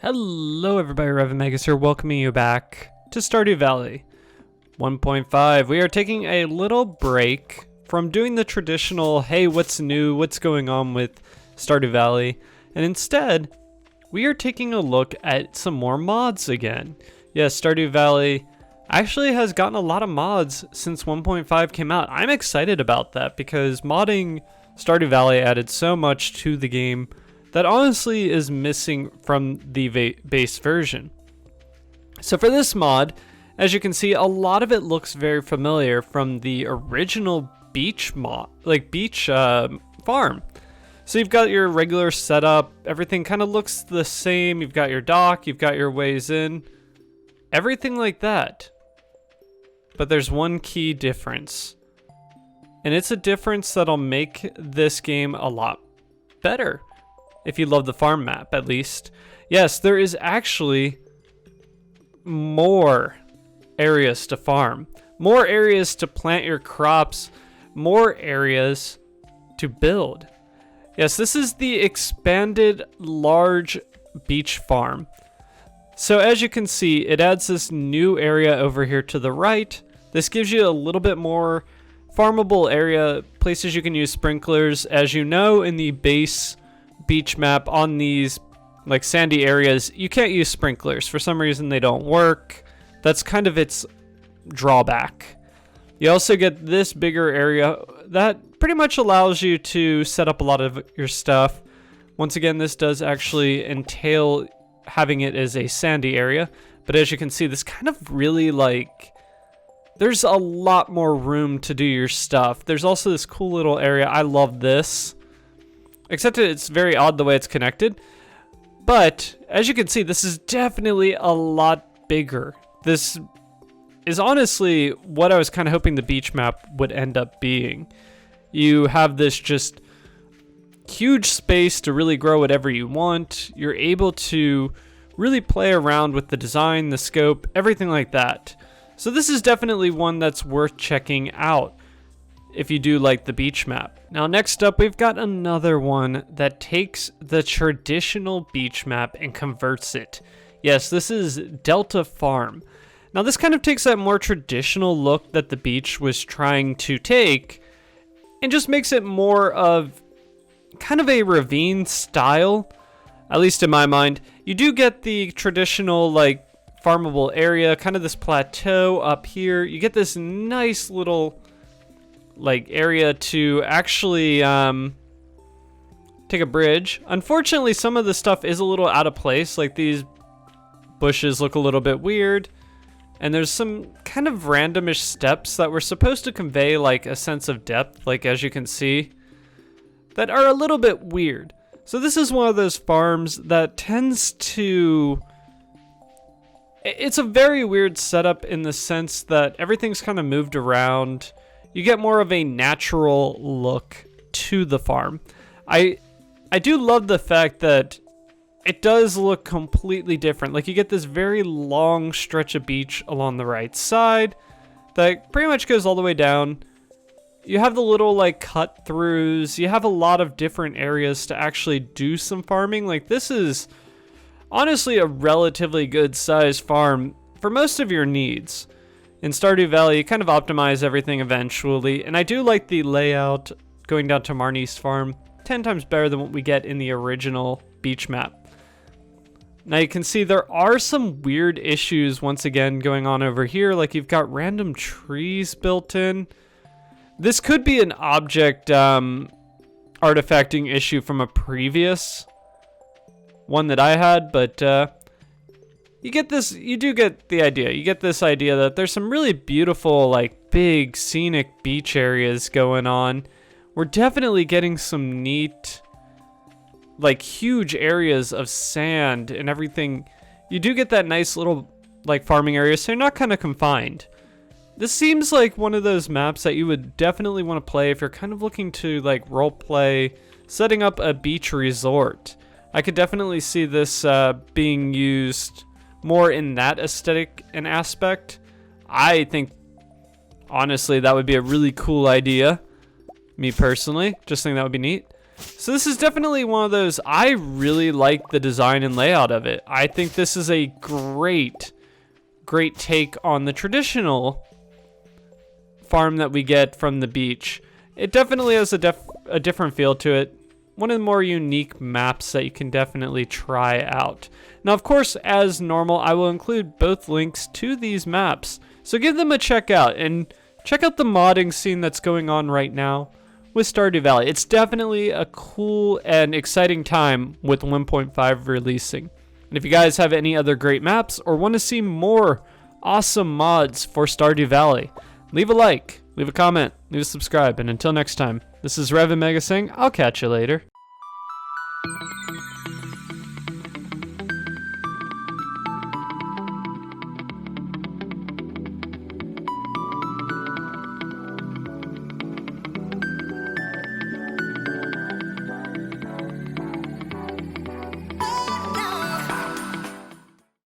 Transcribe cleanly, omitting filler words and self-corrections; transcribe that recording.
Hello everybody, Revan here, welcoming you back to Stardew Valley 1.5. We are taking a little break from doing the traditional, hey, what's new, what's going on with Stardew Valley, and instead, we are taking a look at some more mods again. Yes, Stardew Valley actually has gotten a lot of mods since 1.5 came out. I'm excited about that because modding Stardew Valley added so much to the game that honestly is missing from the base version. So for this mod, as you can see, a lot of it looks very familiar from the original beach mod, farm. So you've got your regular setup, everything kind of looks the same. You've got your dock, you've got your ways in, everything like that. But there's one key difference, and it's a difference that'll make this game a lot better. If you love the farm map, at least. Yes, there is actually more areas to farm, more areas to plant your crops, more areas to build. Yes, this is the expanded large beach farm. So as you can see, it adds this new area over here to the right. This gives you a little bit more farmable area, places you can use sprinklers. As you know, in the base beach map on these like sandy areas, you can't use sprinklers. For some reason they don't work. That's kind of its drawback. You also get this bigger area that pretty much allows you to set up a lot of your stuff. Once again, this does actually entail having it as a sandy area, but as you can see, this kind of really there's a lot more room to do your stuff. There's also this cool little area. I love this. Except it's very odd the way it's connected. But as you can see, this is definitely a lot bigger. This is honestly what I was kind of hoping the beach map would end up being. You have this just huge space to really grow whatever you want. You're able to really play around with the design, the scope, everything like that. So this is definitely one that's worth checking out if you do like the beach map. Now next up, we've got another one that takes the traditional beach map and converts it. Yes, this is Delta Farm. Now this kind of takes that more traditional look that the beach was trying to take and just makes it more of kind of a ravine style, at least in my mind. You do get the traditional farmable area, kind of this plateau up here. You get this nice little area to actually take a bridge. Unfortunately, some of the stuff is a little out of place. Like these bushes look a little bit weird, and there's some kind of randomish steps that were supposed to convey a sense of depth, as you can see, that are a little bit weird. So this is one of those farms that tends to, it's a very weird setup in the sense that everything's kind of moved around. You get more of a natural look to the farm. I do love the fact that it does look completely different. You get this very long stretch of beach along the right side that pretty much goes all the way down. You have the little cut throughs. You have a lot of different areas to actually do some farming. This is honestly a relatively good sized farm for most of your needs. In Stardew Valley, you kind of optimize everything eventually, and I do like the layout going down to Marnie's farm 10 times better than what we get in the original beach map. Now you can see there are some weird issues once again going on over here, you've got random trees built in. This could be an object artifacting issue from a previous one that I had, but you do get the idea. You get this idea that there's some really beautiful, big scenic beach areas going on. We're definitely getting some neat, huge areas of sand and everything. You do get that nice little, farming area, so you're not kind of confined. This seems like one of those maps that you would definitely want to play if you're kind of looking to, role play, setting up a beach resort. I could definitely see this being used more in that aesthetic and aspect. I think, honestly, that would be a really cool idea. Me personally, just think that would be neat. So this is definitely one of those, I really like the design and layout of it. I think this is a great take on the traditional farm that we get from the beach. It definitely has a different feel to it. One of the more unique maps that you can definitely try out. Now, of course, as normal, I will include both links to these maps. So give them a check out and check out the modding scene that's going on right now with Stardew Valley. It's definitely a cool and exciting time with 1.5 releasing. And if you guys have any other great maps or want to see more awesome mods for Stardew Valley, leave a like, leave a comment, leave a subscribe, and until next time, this is Rev and Mega saying, I'll catch you later.